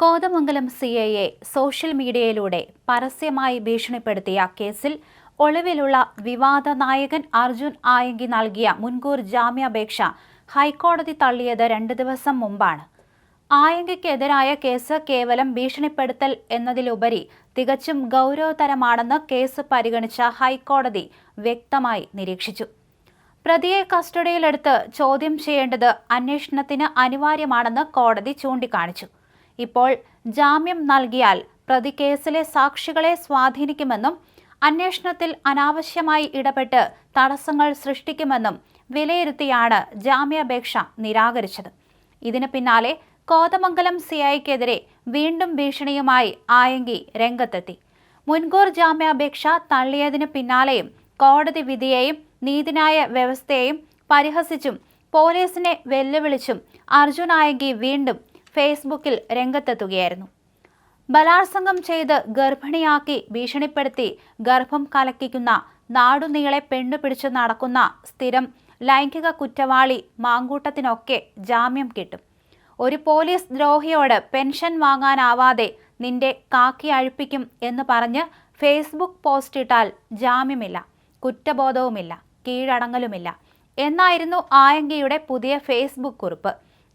Kothamangalam സിഐയെ social മീഡിയയിലൂടെ പരസ്യമായി ഭീഷണിപ്പെടുത്തിയ കേസിൽ ഒളിവിലുള്ള വിവാദ നായകൻ അർജുൻ ആയങ്കി നൽകിയ മുൻകൂർ ജാമ്യാപേക്ഷ ഹൈക്കോടതി തള്ളിയത് 2 ദിവസം മുമ്പാണ്. ആയങ്കിക്കെതിരായ കേസ് കേവലം ഭീഷണിപ്പെടുത്തൽ എന്നതിലുപരി തികച്ചും ഗൗരവതരമാണെന്ന് കേസ് പരിഗണിച്ച ഹൈക്കോടതി വ്യക്തമായി നിരീക്ഷിച്ചു. പ്രതിയെ കസ്റ്റഡിയിലെടുത്ത് ചോദ്യം ചെയ്യേണ്ടത് അന്വേഷണത്തിന് അനിവാര്യമാണെന്ന് കോടതി ചൂണ്ടിക്കാണിച്ചു. ഇപ്പോൾ ജാമ്യം നൽകിയാൽ പ്രതി കേസിലെ സാക്ഷികളെ സ്വാധീനിക്കുമെന്നും അന്വേഷണത്തിൽ അനാവശ്യമായി ഇടപെട്ട് തടസ്സങ്ങൾ സൃഷ്ടിക്കുമെന്നും വിലയിരുത്തിയാണ് ജാമ്യാപേക്ഷ നിരാകരിച്ചത്. ഇതിന് പിന്നാലെ കോതമംഗലം സിഐക്കെതിരെ വീണ്ടും ഭീഷണിയുമായി ആയങ്കി രംഗത്തെത്തി. മുൻകൂർ ജാമ്യാപേക്ഷ തള്ളിയതിന് പിന്നാലെയും കോടതി വിധിയെയും നീതിന്യായ വ്യവസ്ഥയെയും പരിഹസിച്ചും പോലീസിനെ വെല്ലുവിളിച്ചും അർജുൻ ആയങ്കി വീണ്ടും ഫേസ്ബുക്കിൽ രംഗത്തെത്തുകയായിരുന്നു. ബലാത്സംഗം ചെയ്ത് ഗർഭിണിയാക്കി ഭീഷണിപ്പെടുത്തി ഗർഭം കലക്കിക്കുന്ന, നാടുനീളെ പെണ്ണുപിടിച്ച് നടക്കുന്ന സ്ഥിരം ലൈംഗിക കുറ്റവാളി മാങ്കൂട്ടത്തിനൊക്കെ ജാമ്യം കിട്ടും. ഒരു പോലീസ് ദ്രോഹിയോട് പെൻഷൻ വാങ്ങാനാവാതെ നിന്റെ കാക്കി അഴിപ്പിക്കും എന്ന് പറഞ്ഞ് ഫേസ്ബുക്ക് പോസ്റ്റ് ഇട്ടാൽ ജാമ്യമില്ല, കുറ്റബോധവുമില്ല, കീഴടങ്ങലുമില്ല എന്നായിരുന്നു ആയങ്കിയുടെ പുതിയ ഫേസ്ബുക്ക് കുറിപ്പ്.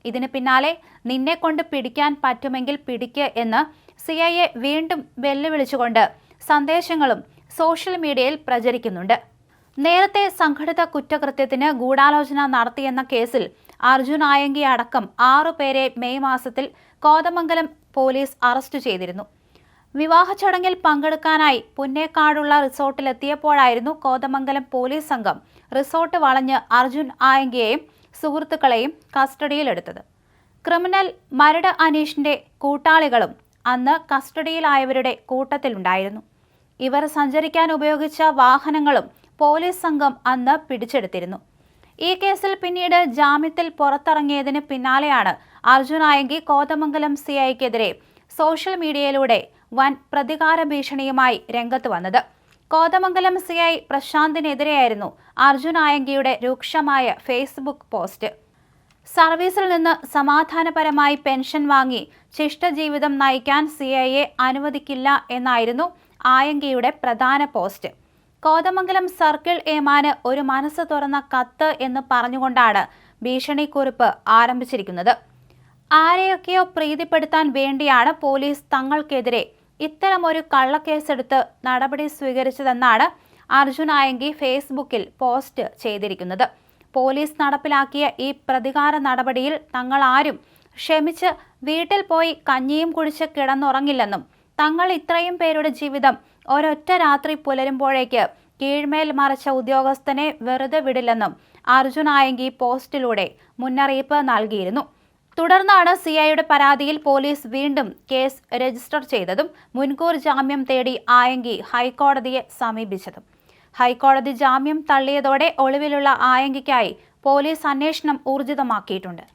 ഇതിന് പിന്നാലെ നിന്നെ കൊണ്ട് പിടിക്കാൻ പറ്റുമെങ്കിൽ പിടിക്ക് എന്ന് സിഐയെ വീണ്ടും വെല്ലുവിളിച്ചുകൊണ്ട് സന്ദേശങ്ങളും സോഷ്യൽ മീഡിയയിൽ പ്രചരിക്കുന്നുണ്ട്. നേരത്തെ സംഘടിത കുറ്റകൃത്യത്തിന് ഗൂഢാലോചന നടത്തിയെന്ന കേസിൽ അർജുൻ ആയങ്കി അടക്കം 6 പേരെ മെയ് മാസത്തിൽ കോതമംഗലം പോലീസ് അറസ്റ്റ് ചെയ്തിരുന്നു. വിവാഹ ചടങ്ങിൽ പങ്കെടുക്കാനായി പുന്നേക്കാടുള്ള റിസോർട്ടിലെത്തിയപ്പോഴായിരുന്നു കോതമംഗലം പോലീസ് സംഘം റിസോർട്ട് വളഞ്ഞ് അർജുൻ ആയങ്കിയെയും സുഹൃത്തുക്കളെയും കസ്റ്റഡിയിലെടുത്തത്. ക്രിമിനൽ മരട് അനീഷിന്റെ കൂട്ടാളികളും അന്ന് കസ്റ്റഡിയിലായവരുടെ കൂട്ടത്തിലുണ്ടായിരുന്നു. ഇവർ സഞ്ചരിക്കാൻ ഉപയോഗിച്ച വാഹനങ്ങളും പോലീസ് സംഘം അന്ന് പിടിച്ചെടുത്തിരുന്നു. ഈ കേസിൽ പിന്നീട് ജാമ്യത്തിൽ പുറത്തിറങ്ങിയതിന് പിന്നാലെയാണ് അർജുൻ ആയങ്കി കോതമംഗലം സിഐക്കെതിരെ സോഷ്യൽ മീഡിയയിലൂടെ വൻ പ്രതികാര ഭീഷണിയുമായി രംഗത്ത് വന്നത്. കോതമംഗലം സിഐ പ്രശാന്തിനെതിരെയായിരുന്നു അർജുൻ ആയങ്കിയുടെ രൂക്ഷമായ ഫേസ്ബുക്ക് പോസ്റ്റ്. സർവീസിൽ നിന്ന് സമാധാനപരമായി പെൻഷൻ വാങ്ങി ശിഷ്ടജീവിതം നയിക്കാൻ സിഐയെ അനുവദിക്കില്ല എന്നായിരുന്നു ആയങ്കിയുടെ പ്രധാന പോസ്റ്റ്. കോതമംഗലം സർക്കിൾ ഏമാന് ഒരു മനസ്സ് തുറന്ന കത്ത് എന്ന് പറഞ്ഞുകൊണ്ടാണ് ഭീഷണിക്കുറിപ്പ് ആരംഭിച്ചിരിക്കുന്നത്. ആരെയൊക്കെയോ പ്രീതിപ്പെടുത്താൻ വേണ്ടിയാണ് പോലീസ് തങ്ങൾക്കെതിരെ ഇത്തരമൊരു കള്ളക്കേസെടുത്ത് നടപടി സ്വീകരിച്ചതെന്നാണ് അർജുൻ ആയങ്കി ഫേസ്ബുക്കിൽ പോസ്റ്റ് ചെയ്തിരിക്കുന്നത്. പോലീസ് നടപ്പിലാക്കിയ ഈ പ്രതികാര നടപടിയിൽ തങ്ങൾ ആരും ക്ഷമിച്ച് വീട്ടിൽ പോയി കഞ്ഞിയും കുടിച്ച് കിടന്നുറങ്ങില്ലെന്നും തങ്ങൾ ഇത്രയും പേരുടെ ജീവിതം ഒരൊറ്റ രാത്രി പുലരുമ്പോഴേക്ക് കീഴ്മേൽ മറിച്ച ഉദ്യോഗസ്ഥനെ വെറുതെ വിടില്ലെന്നും അർജുൻ ആയങ്കി പോസ്റ്റിലൂടെ മുന്നറിയിപ്പ് നൽകിയിരുന്നു. തുടർന്നാണ് സിഐയുടെ പരാതിയിൽ പോലീസ് വീണ്ടും കേസ് രജിസ്റ്റർ ചെയ്തതും മുൻകൂർ ജാമ്യം തേടി ആയങ്കി ഹൈക്കോടതിയെ സമീപിച്ചതും. ഹൈക്കോടതി ജാമ്യം തള്ളിയതോടെ ഒളിവിലുള്ള ആയങ്കിക്കായി പോലീസ് അന്വേഷണം ഊർജിതമാക്കിയിട്ടുണ്ട്.